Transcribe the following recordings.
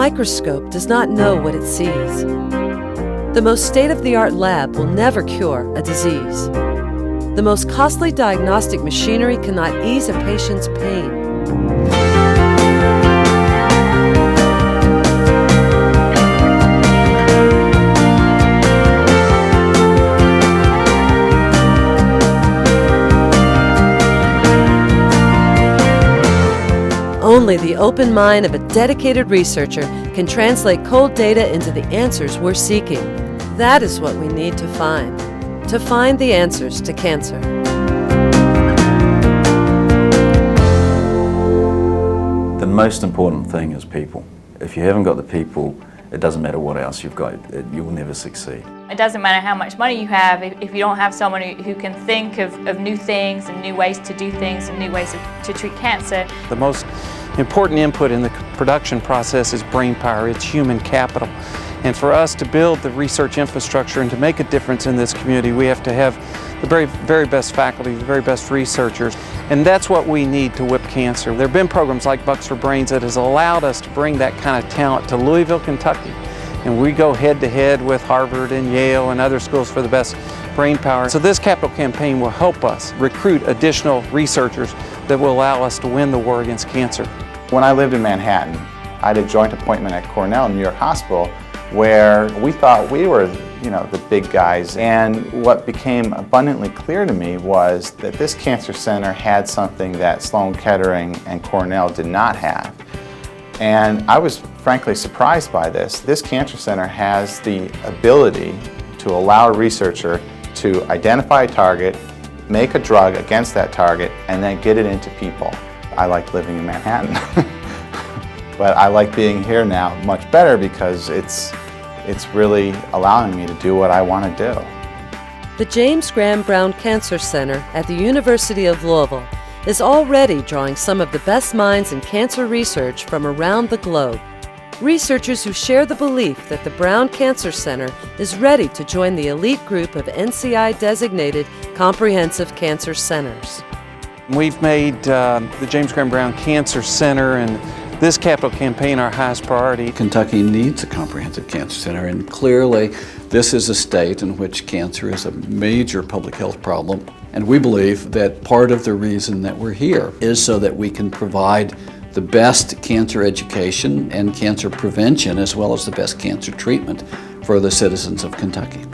microscope does not know what it sees. The most state-of-the-art lab will never cure a disease. The most costly diagnostic machinery cannot ease a patient's pain. Only the open mind of a dedicated researcher can translate cold data into the answers we're seeking. That is what we need to find the answers to cancer. The most important thing is people. If you haven't got the people, it doesn't matter what else you've got, you'll never succeed. It doesn't matter how much money you have if you don't have someone who can think of new things and new ways to do things and new ways to treat cancer. The most important input in the production process is brain power, it's human capital. And for us to build the research infrastructure and to make a difference in this community, we have to have the very best faculty, the very best researchers, and that's what we need to whip cancer. There have been programs like Bucks for Brains that has allowed us to bring that kind of talent to Louisville, Kentucky. And we go head to head with Harvard and Yale and other schools for the best brain power. So this capital campaign will help us recruit additional researchers that will allow us to win the war against cancer. When I lived in Manhattan, I had a joint appointment at Cornell New York Hospital where we thought we were, the big guys. And what became abundantly clear to me was that this cancer center had something that Sloan Kettering and Cornell did not have. And I was frankly surprised by this. This cancer center has the ability to allow a researcher to identify a target, make a drug against that target, and then get it into people. I like living in Manhattan. But I like being here now much better because it's really allowing me to do what I want to do. The James Graham Brown Cancer Center at the University of Louisville is already drawing some of the best minds in cancer research from around the globe. Researchers who share the belief that the Brown Cancer Center is ready to join the elite group of NCI-designated comprehensive cancer centers. We've made the James Graham Brown Cancer Center and this capital campaign our highest priority. Kentucky needs a comprehensive cancer center, and clearly this is a state in which cancer is a major public health problem. And we believe that part of the reason that we're here is so that we can provide the best cancer education and cancer prevention as well as the best cancer treatment for the citizens of Kentucky.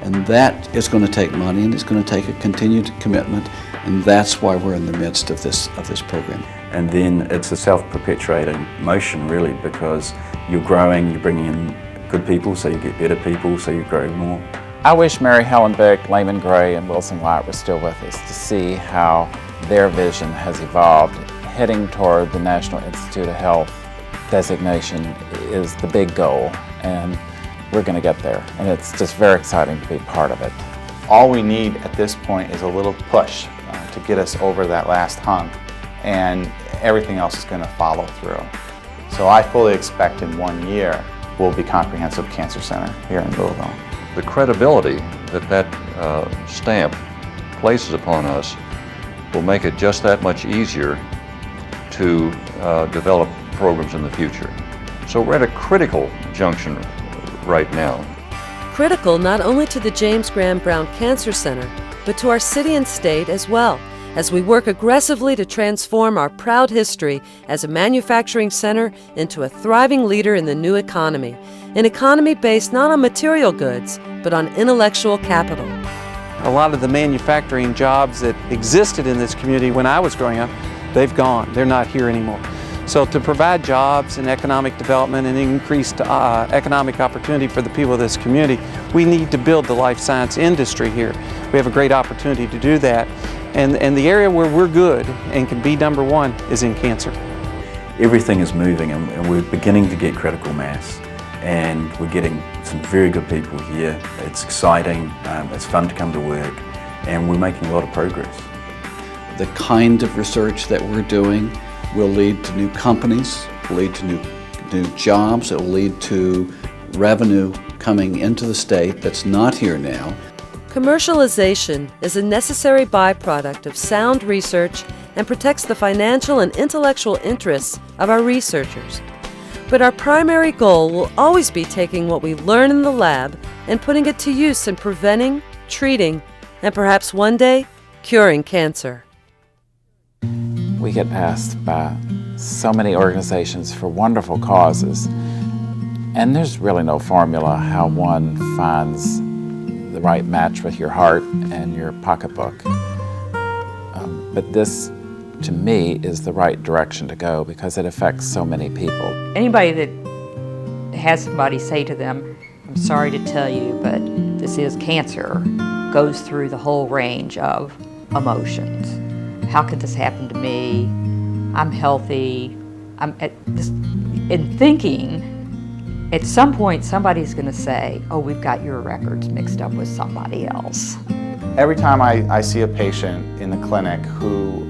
And that is going to take money, and it's going to take a continued commitment, and that's why we're in the midst of this program. And then it's a self-perpetuating motion really, because you're growing, you're bringing in good people, so you get better people, so you grow more. I wish Mary Helen Bick, Layman Gray, and Wilson White were still with us to see how their vision has evolved. Heading toward the National Institute of Health designation is the big goal, and we're going to get there, and it's just very exciting to be part of it. All we need at this point is a little push to get us over that last hump, and everything else is going to follow through. So I fully expect in 1 year we'll be Comprehensive Cancer Center here in Louisville. The credibility that stamp places upon us will make it just that much easier to develop programs in the future. So we're at a critical junction right now. Critical not only to the James Graham Brown Cancer Center, but to our city and state as well, as we work aggressively to transform our proud history as a manufacturing center into a thriving leader in the new economy, an economy based not on material goods, but on intellectual capital. A lot of the manufacturing jobs that existed in this community when I was growing up, they've gone. They're not here anymore. So to provide jobs and economic development and increased economic opportunity for the people of this community, we need to build the life science industry here. We have a great opportunity to do that. And the area where we're good and can be number one is in cancer. Everything is moving, and we're beginning to get critical mass. And we're getting some very good people here. It's exciting, it's fun to come to work, and we're making a lot of progress. The kind of research that we're doing will lead to new companies, will lead to new jobs, it will lead to revenue coming into the state that's not here now. Commercialization is a necessary byproduct of sound research and protects the financial and intellectual interests of our researchers. But our primary goal will always be taking what we learn in the lab and putting it to use in preventing, treating, and perhaps one day, curing cancer. We get passed by so many organizations for wonderful causes, and there's really no formula how one finds the right match with your heart and your pocketbook. But this, to me, is the right direction to go because it affects so many people. Anybody that has somebody say to them, "I'm sorry to tell you, but this is cancer," goes through the whole range of emotions. How could this happen to me? I'm healthy. In thinking, at some point somebody's going to say, "Oh, we've got your records mixed up with somebody else." Every time I see a patient in the clinic who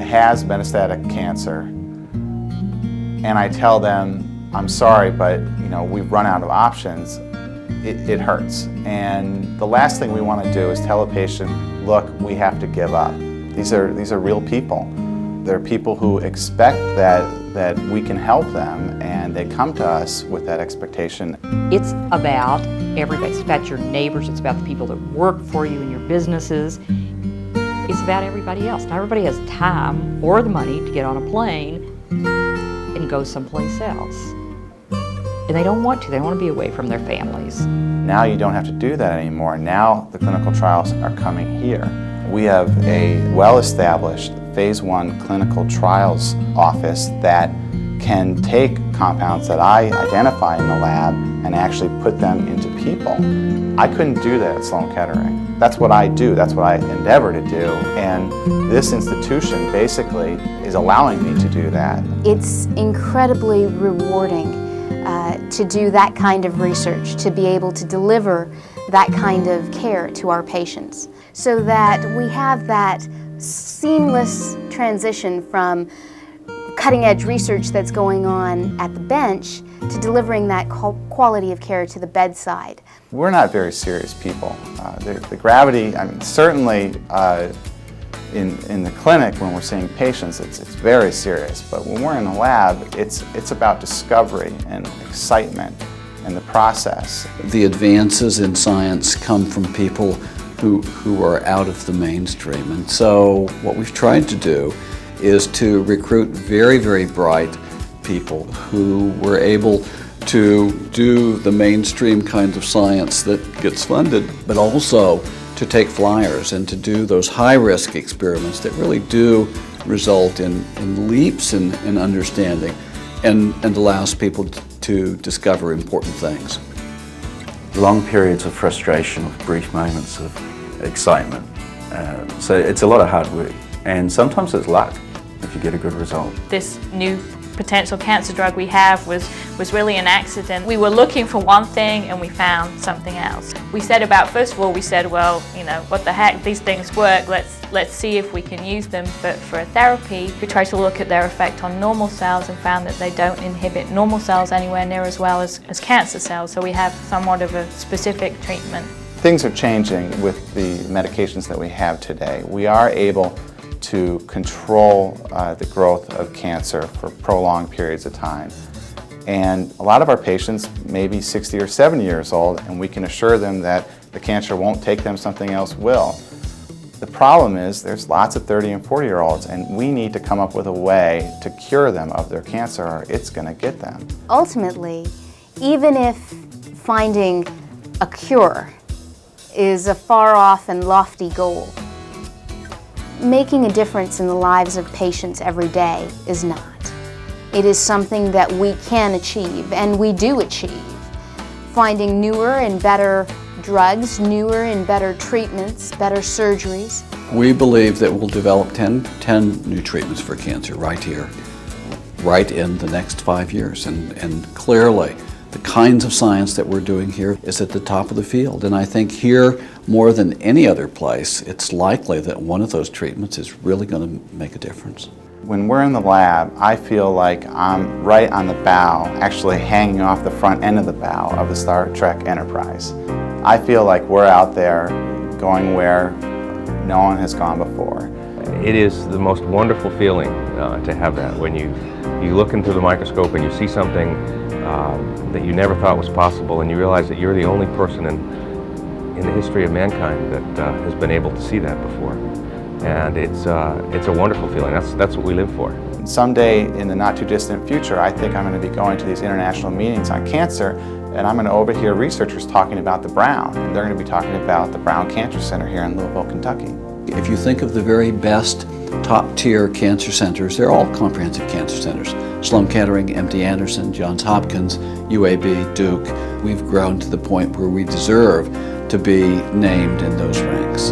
has metastatic cancer, and I tell them, "I'm sorry, but we've run out of options," it hurts. And the last thing we want to do is tell a patient, "Look, we have to give up." These are real people. They're people who expect that we can help them, and they come to us with that expectation. It's about everybody. It's about your neighbors. It's about the people that work for you in your businesses. It's about everybody else. Not everybody has time or the money to get on a plane and go someplace else. And they don't want to. They want to be away from their families. Now you don't have to do that anymore. Now the clinical trials are coming here. We have a well-established phase 1 clinical trials office that can take compounds that I identify in the lab and actually put them into people. I couldn't do that at Sloan Kettering. That's what I do. That's what I endeavor to do. And this institution basically is allowing me to do that. It's incredibly rewarding to do that kind of research, to be able to deliver that kind of care to our patients, so that we have that seamless transition from cutting-edge research that's going on at the bench to delivering that quality of care to the bedside. We're not very serious people. The gravity, certainly in the clinic when we're seeing patients, it's very serious. But when we're in the lab, it's about discovery and excitement and the process. The advances in science come from people who are out of the mainstream. And so what we've tried to do is to recruit very, very bright people who were able to do the mainstream kinds of science that gets funded, but also to take flyers and to do those high-risk experiments that really do result in leaps in understanding and allows people to discover important things. Long periods of frustration with brief moments of excitement. So it's a lot of hard work, and sometimes it's luck if you get a good result. This new potential cancer drug we have was really an accident. We were looking for one thing and we found something else. We said first of all, well, what the heck, these things work, let's see if we can use them for a therapy. We tried to look at their effect on normal cells and found that they don't inhibit normal cells anywhere near as well as cancer cells, so we have somewhat of a specific treatment. Things are changing with the medications that we have today. We are able to control the growth of cancer for prolonged periods of time. And a lot of our patients may be 60 or 70 years old, and we can assure them that the cancer won't take them, something else will. The problem is there's lots of 30 and 40-year-olds, and we need to come up with a way to cure them of their cancer, or it's going to get them. Ultimately, even if finding a cure is a far-off and lofty goal, making a difference in the lives of patients every day is not. It is something that we can achieve, and we do achieve. Finding newer and better drugs, newer and better treatments, better surgeries. We believe that we'll develop 10 new treatments for cancer right here, right in the next 5 years. And clearly, the kinds of science that we're doing here is at the top of the field. And I think here, more than any other place, it's likely that one of those treatments is really going to make a difference. When we're in the lab, I feel like I'm right on the bow, actually hanging off the front end of the bow of the Star Trek Enterprise. I feel like we're out there going where no one has gone before. It is the most wonderful feeling to have that when you You look into the microscope and you see something that you never thought was possible, and you realize that you're the only person in the history of mankind that has been able to see that before. And it's a wonderful feeling. That's what we live for. Someday in the not too distant future, I think I'm going to be going to these international meetings on cancer, and I'm going to overhear researchers talking about the Brown, and they're going to be talking about the Brown Cancer Center here in Louisville, Kentucky. If you think of the very best top-tier cancer centers, they're all comprehensive cancer centers. Sloan Kettering, MD Anderson, Johns Hopkins, UAB, Duke. We've grown to the point where we deserve to be named in those ranks.